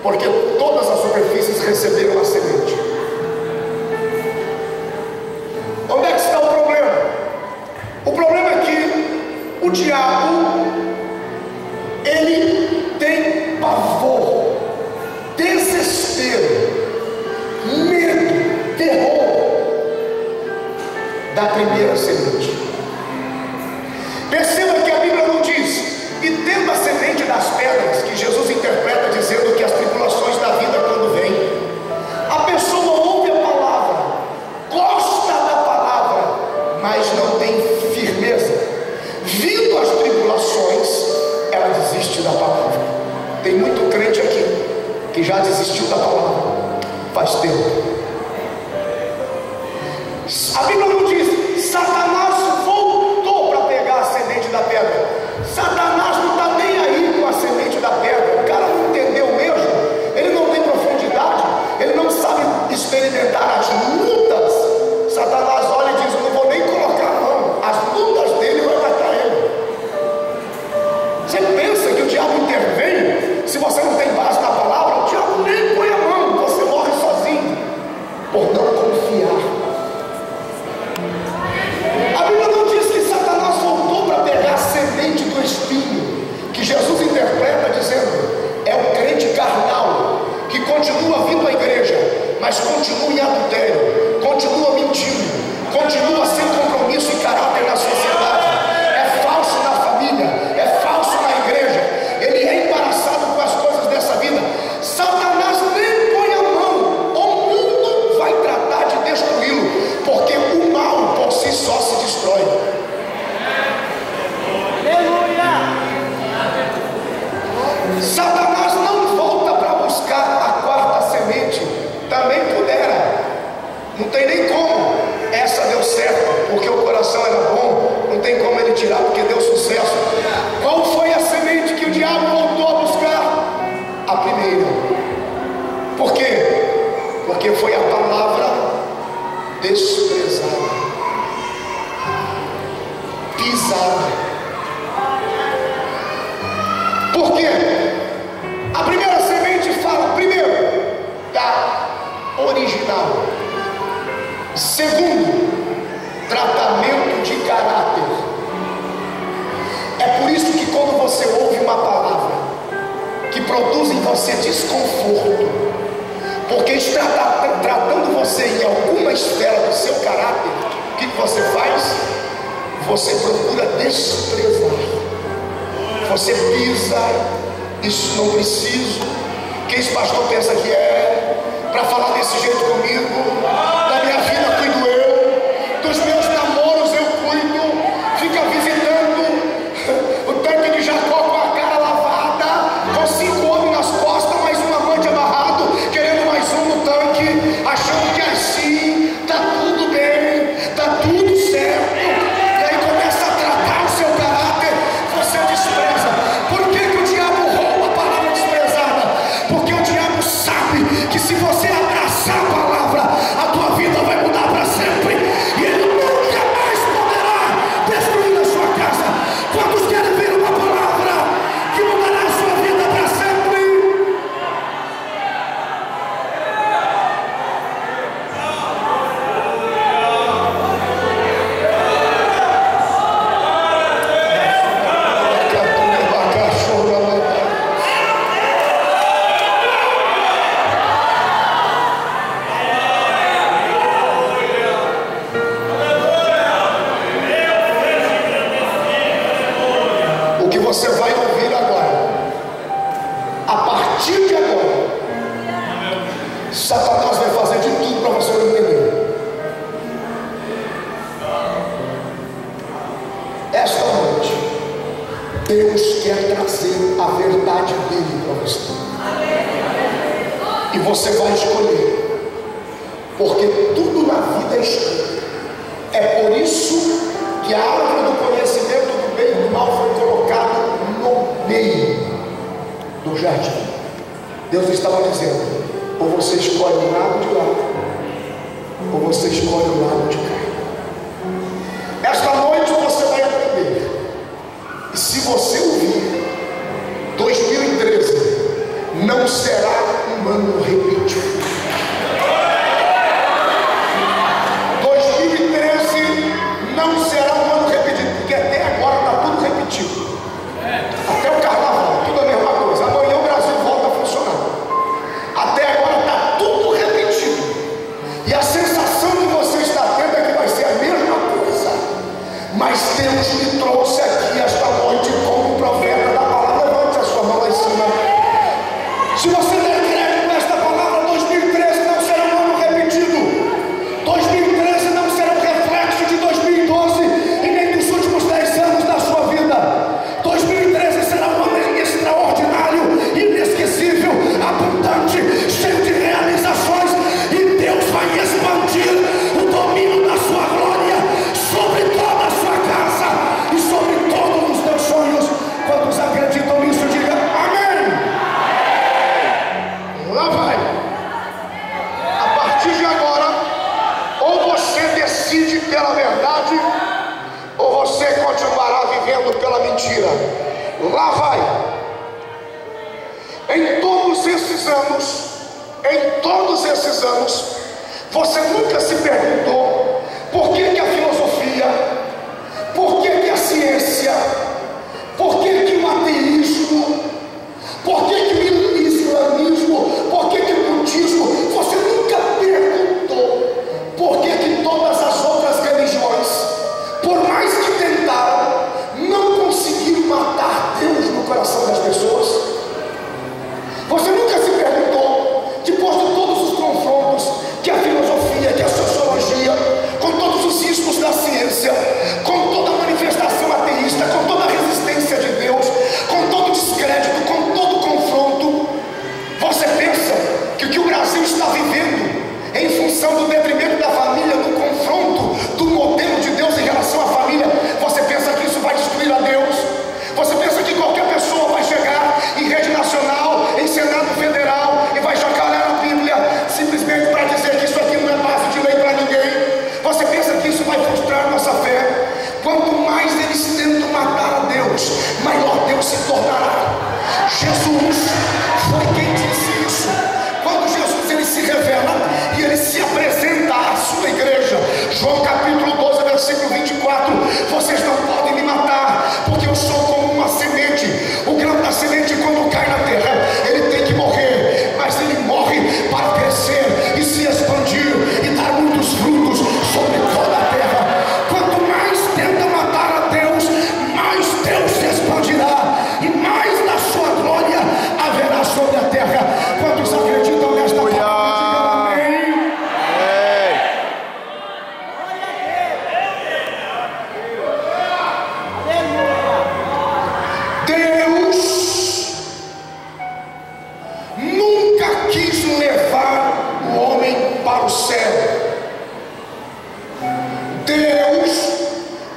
A: porque todas as superfícies receberam a semente. Onde é que está o problema? O problema é que o diabo, ele tem pavor, desespero, medo, terror da primeira semente. Perceba que a Bíblia não diz: e tendo a semente das pedras, que Jesus interpreta dizendo que as tribulações da vida que já desistiu da palavra faz tempo. A Bíblia não diz: Satanás voltou para pegar a semente da pedra. Satanás não está nem aí com a semente da pedra. O cara não entendeu mesmo, ele não tem profundidade, ele não sabe experimentar as lutas. Satanás olha e diz: eu não vou nem colocar a mão, as lutas dele vai matar ele. Você pensa que o diabo intervém? Se você não tem base na palavra, o diabo nem põe a mão, você morre sozinho por não confiar. A Bíblia não diz que Satanás voltou para pegar a semente do espinho, que Jesus interpreta dizendo: é o crente carnal que continua vindo à igreja, mas continua em adultério, continua mentindo, continua sem compromisso e caráter na sociedade, é falso na família, é falso na igreja, ele é embaraçado com as coisas dessa vida. Satanás nem põe a mão, o mundo vai tratar de destruí-lo, porque o mal por si só se destrói. Satanás não volta para buscar a quarta semente. Também pudera, não tem nem como. Essa deu certo porque o coração era bom, não tem como ele tirar porque deu sucesso. Qual foi a semente que o diabo voltou a buscar? A primeira. Por quê? Porque foi a palavra desprezada, pisada. Por quê? A primeira semente fala, primeiro, da original. Segundo, tratamento de caráter. É por isso que quando você ouve uma palavra que produz em você desconforto, porque está tratando você em alguma esfera do seu caráter, o que você faz? Você procura desprezar. Você pisa, isso não preciso. Que esse pastor pensa que é para falar desse jeito comigo? Da minha vida cuido eu, dos meus namoros eu cuido. Fica visitando o tanque de Jacó com a cara lavada, com 5 homens nas costas, mais um amante amarrado, querendo mais um no tanque, achando que assim tá tudo bem, tá tudo certo. E aí começa a tratar o seu caráter, você despreza. Por que que o diabo rouba a palavra desprezada? Porque o diabo sabe que se você abraçar a palavra, a tua vida vai mudar para sempre, e ele nunca mais poderá destruir a sua casa. Quantos querem ver uma palavra que mudará a sua vida para sempre? O que você vai ouvir agora, a partir de agora, Satanás vai fazer de tudo para você não entender. Esta noite, Deus quer trazer a verdade dele para você. E você vai escolher, porque tudo na vida é escolha. É por isso que a árvore do conhecimento do bem e do mal foi colocada no meio do jardim. Deus estava dizendo: ou você escolhe o lado de lá, ou você escolhe o lado de cá. Esta noite você vai aprender. E se você ouvir, 2013 não será um ano repetido. 2013 não será um ano repetido, porque até agora está tudo repetido. Até o carnaval, tudo a mesma coisa. Amanhã o Brasil volta a funcionar. Até agora está tudo repetido. E a sensação que você está tendo é que vai ser a mesma coisa. Mas Deus me trouxe aqui esta noite como profeta da palavra. Levante a sua mão lá em cima. Se você der crédito nesta palavra, 2013 lá vai. Em todos esses anos, você nunca se perguntou por que a filosofia, por que a ciência, por que o ateísmo, por que o islamismo, por que o budismo, você nunca perguntou por que todas as outras religiões, por mais que tentaram, não conseguiram matar Deus no coração das pessoas? Você nunca se perguntou, depois de todos os confrontos que a filosofia, que a sociologia, com todos os ismos da ciência, com toda a manifestação ateísta, com toda a resistência de Deus, com todo o descrédito, com todo o confronto, você pensa que o que o Brasil está vivendo, em função do detrimento da família, do confronto do modelo de Deus em relação à família, você pensa que isso vai destruir a Deus? Você pensa que qualquer pessoa vai chegar em rede nacional, em Senado Federal, e vai chacoalhar a Bíblia simplesmente para dizer que isso aqui não é base de lei para ninguém? Você pensa que isso vai frustrar nossa fé? Quanto mais eles tentam matar a Deus, maior Deus se tornará. Jesus foi quem disse isso. Quando Jesus ele se revela e ele se apresenta à sua igreja, João capítulo 12, versículo 24: vocês não podem me matar, porque eu sou como uma semente. O grão da semente, quando cai na terra, ele tem que morrer, mas ele morre para crescer e se expandir e dar muitos frutos sobre toda a terra. Quanto mais tenta matar a Deus, mais Deus se expandirá e mais da sua glória haverá sobre a terra. Quantos acreditam nesta palavra? Amém. Deus nunca quis levar o homem para o céu. Deus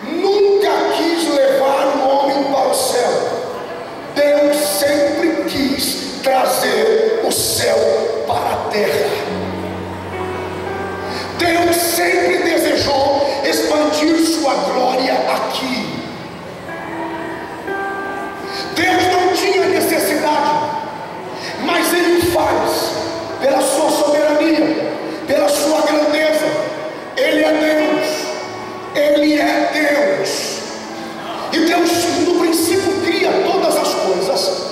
A: nunca quis levar o homem para o céu. Deus sempre quis trazer o céu para a terra. Deus sempre desejou expandir sua glória aqui. Deus não tinha necessidade, mas Ele faz pela sua soberania, pela sua grandeza. Ele é Deus, Ele é Deus. E Deus no princípio cria todas as coisas,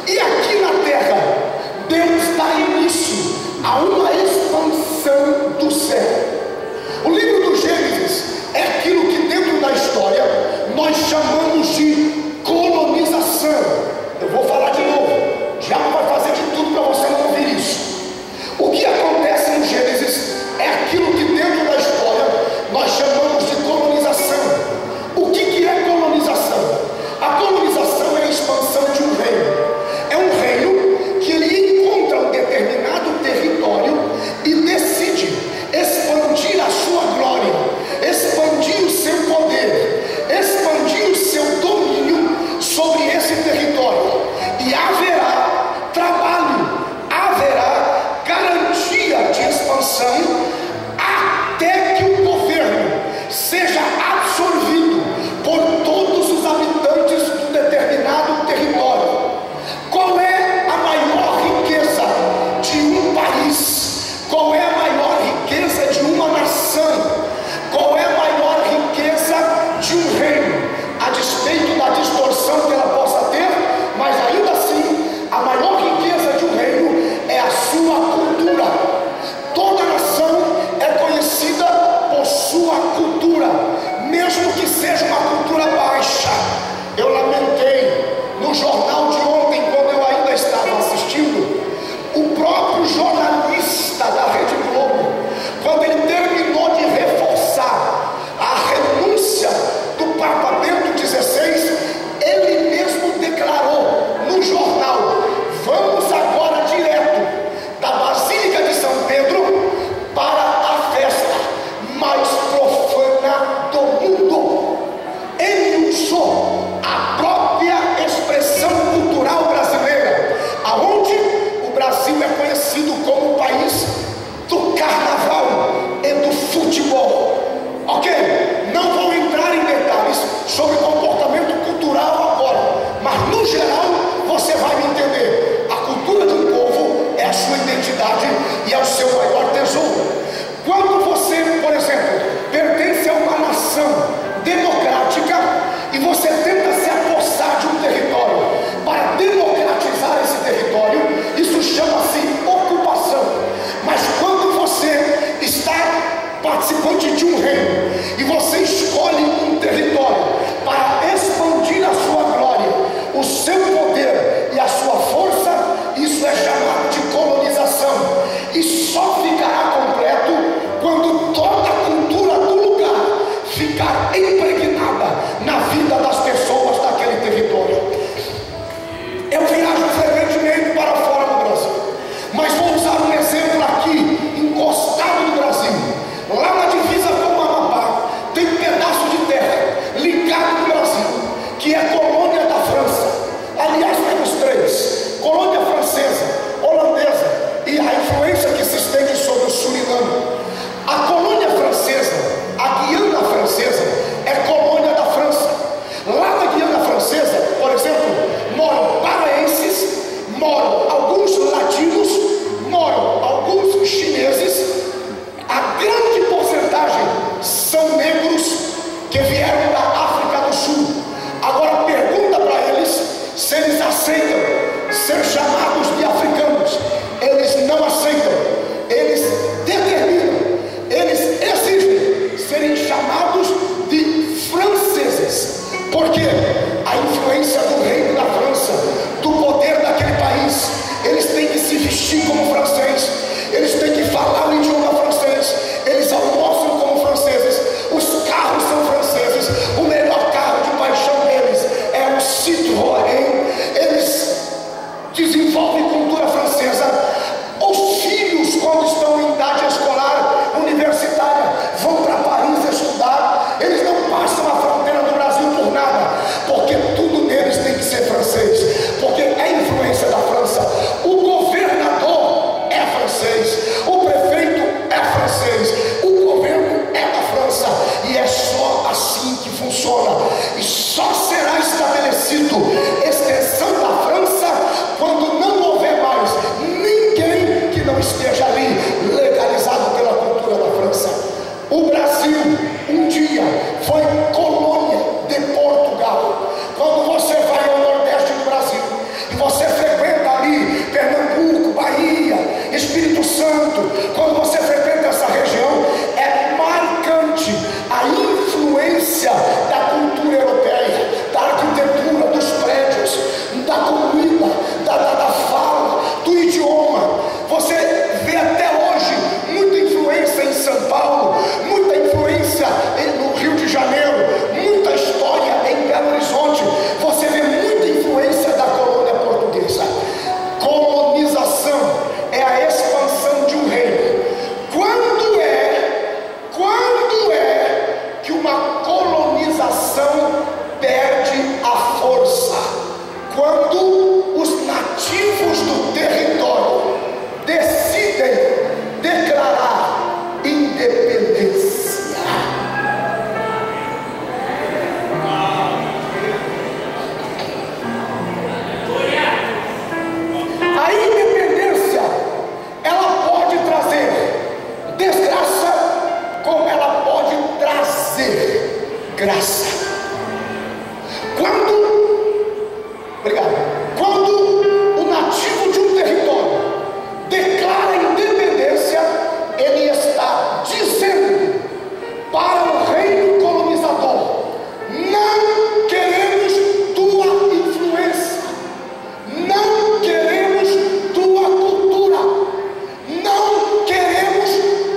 A: e aqui na terra Deus dá início a uma expansão do céu. O livro do Gênesis é aquilo que dentro da história se eles aceitam ser chamados de africanos, eles não aceitam, eles determinam, eles exigem serem chamados de franceses, porque a influência do reino da França, do poder daquele país, eles têm que se vestir como francês, eles têm que falar o idioma francês, eles almoçam como franceses, os carros são franceses, o melhor carro de paixão deles é o Citroën, eles desenvolvem cultura francesa. Os filhos, quando estão em idade escolar, universitária, vão para Paris estudar, eles não passam a fronteira do Brasil por nada, porque tudo neles tem que ser francês, porque é influência da França. O governador é francês, o prefeito é francês, o governo é da França, e é só assim que funciona, e só será estabelecido extensão da França quando não houver mais ninguém que não esteja ali legalizado pela cultura da França. O Brasil um dia foi colônia de Portugal. Quando você vai ao nordeste do Brasil e você frequenta ali Pernambuco, Bahia, Espírito Santo, quando você frequenta essa região, é marcante a influência da cultura europeia, da arquitetura, dos prédios, da comida, da fala, do idioma. Você vê até hoje muita influência em São Paulo, muita influência no Rio de Janeiro, muita história em Belo Horizonte. Você vê muita influência da colônia portuguesa. Colonização é a expansão de um reino. Quando é que uma colonização perde a força? Quando os nativos do território decidem declarar independência. A independência, ela pode trazer desgraça, como ela pode trazer graça. Quando o nativo de um território declara independência, ele está dizendo para o reino colonizador: não queremos tua influência, não queremos tua cultura, não queremos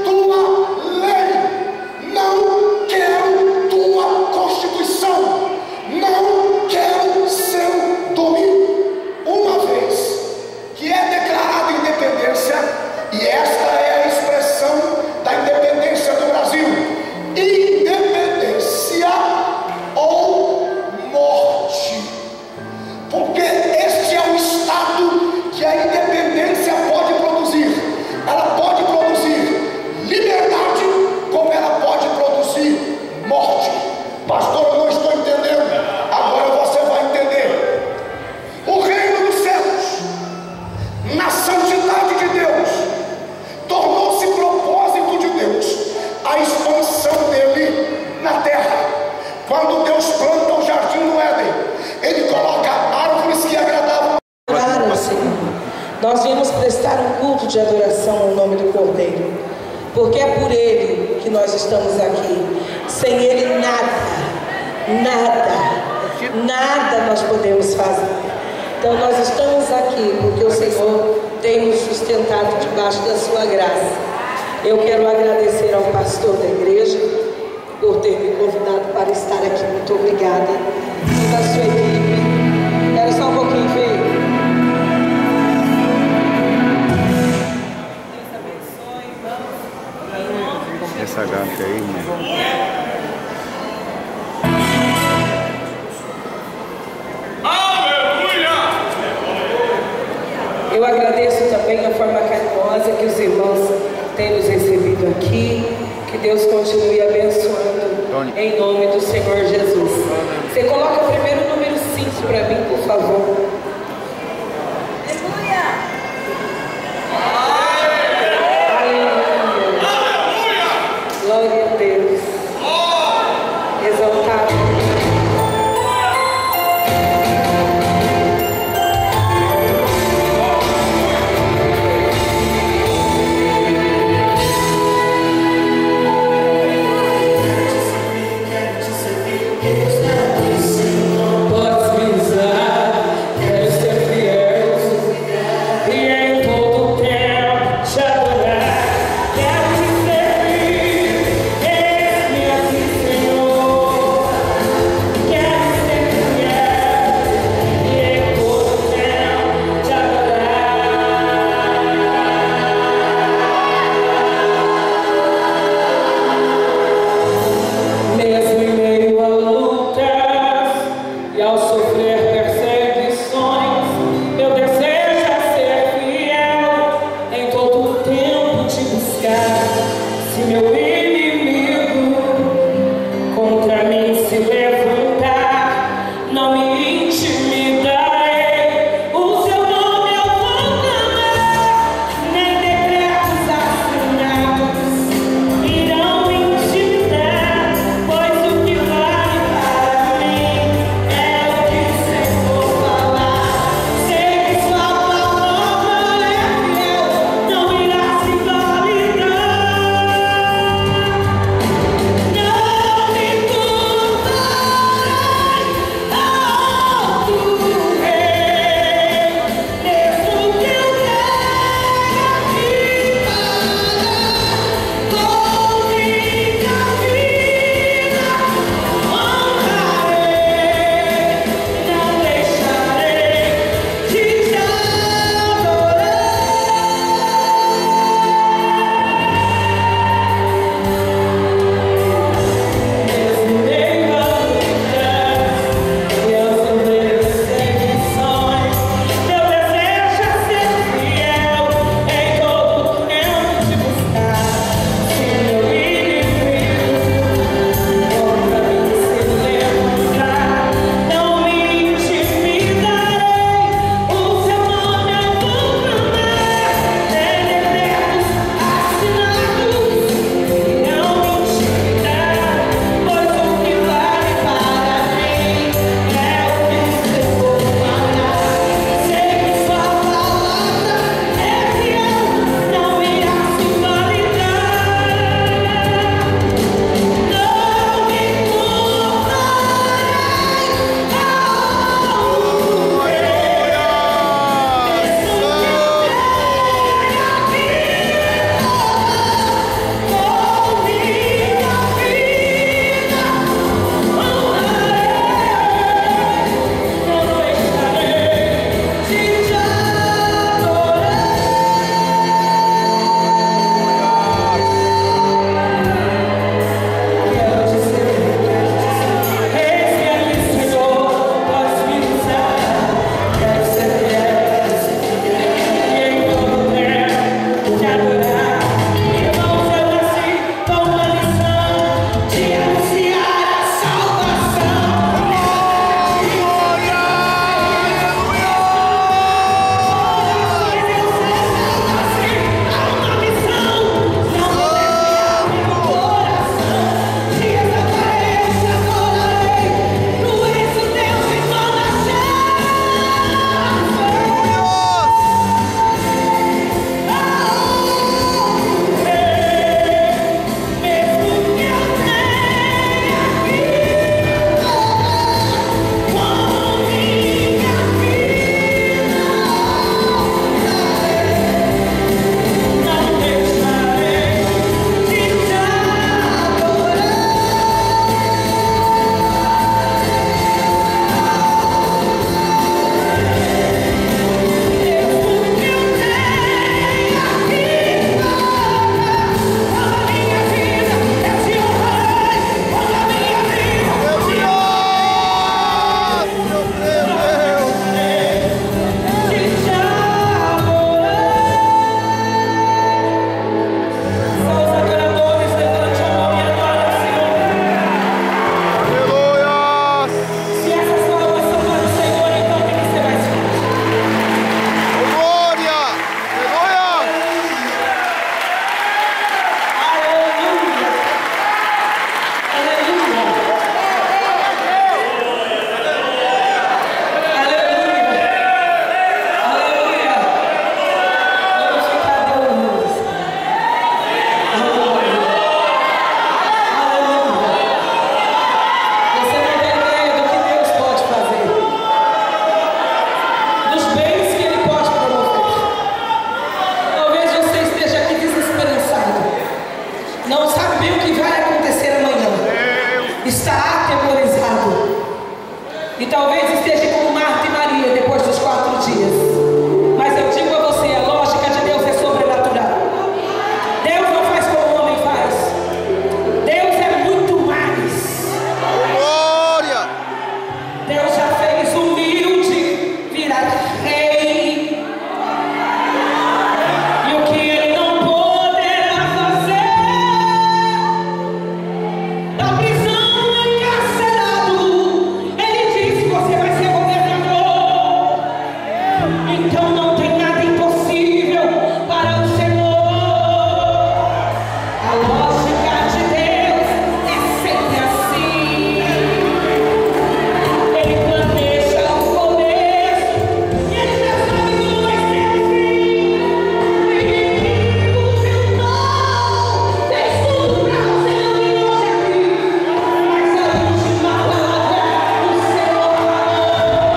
A: tua lei, não quero tua constituição, não quero seu domínio. Uma vez que é declarada independência, e esta é a expressão da independência do Brasil: independência ou morte, porque este é o estado que a independência pode produzir. Ela pode produzir liberdade, como ela pode produzir morte. Pastor, eu não estou entendendo. Agora você vai entender. O reino dos céus, na santidade de Deus, tornou-se propósito de Deus a expansão dele na terra. Quando Deus planta o jardim do Éden, ele coloca árvores que agradavam
C: ao Senhor. Nós viemos prestar um culto de adoração ao nome do Cordeiro, porque é por ele que nós estamos aqui. Sem ele nada nós podemos fazer. Então nós estamos aqui porque o Senhor tem nos sustentado debaixo da sua graça. Eu quero agradecer ao pastor da igreja por ter me convidado para estar aqui. Muito obrigada. E da sua equipe. Espera só um pouquinho, filho.
B: Essa garça aí, né?
C: Eu agradeço também a forma carinhosa que os irmãos têm nos recebido aqui. Que Deus continue abençoando em nome do Senhor Jesus. Você coloca primeiro o número 5 para mim, por favor. Aleluia! Glória a Deus. Exaltado. Então não tem nada impossível para o Senhor. A lógica de Deus é sempre assim. Ele planeja o começo e Ele já sabe como vai ser o fim. O inimigo tentou, fez tudo para você não vir hoje aqui. Mas a última palavra o Senhor falou.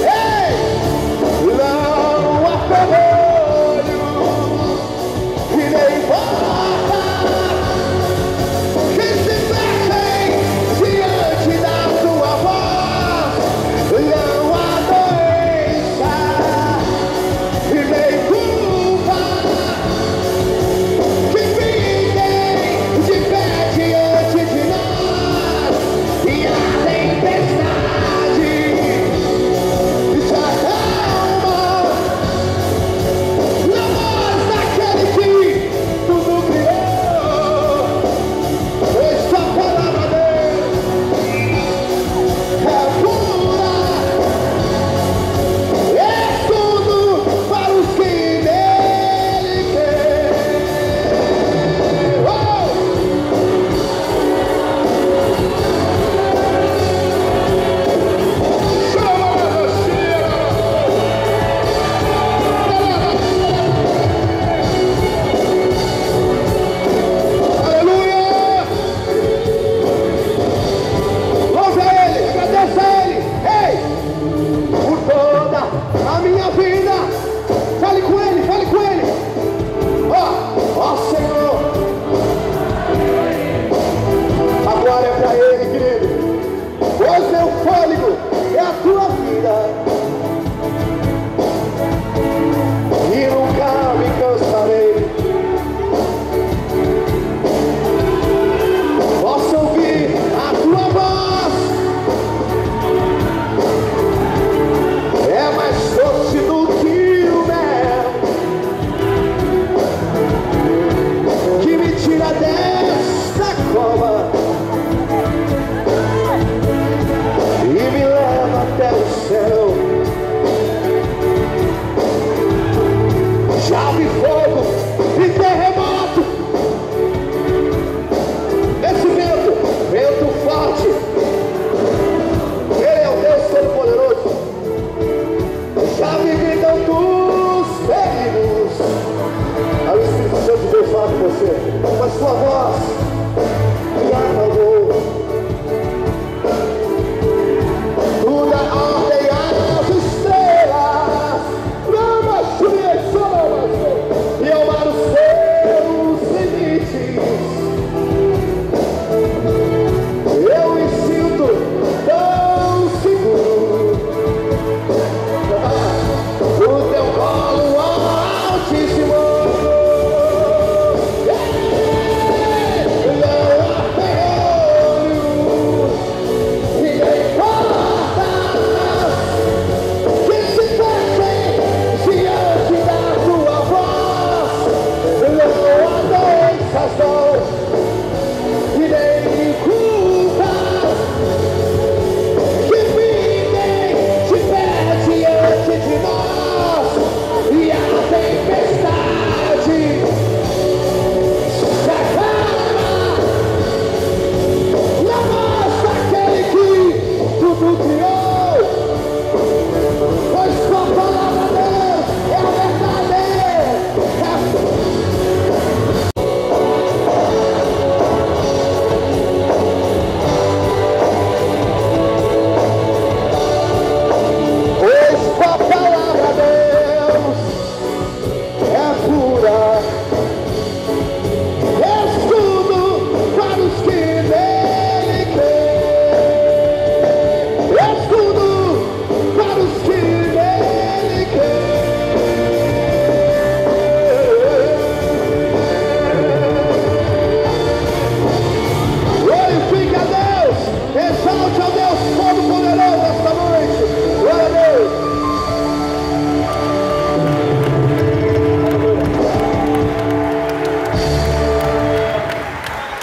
A: Ei! Não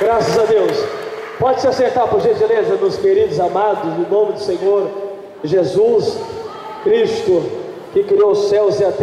D: Graças a Deus. Pode se acertar, por gentileza, meus queridos amados, no nome do Senhor Jesus Cristo, que criou os céus e a terra.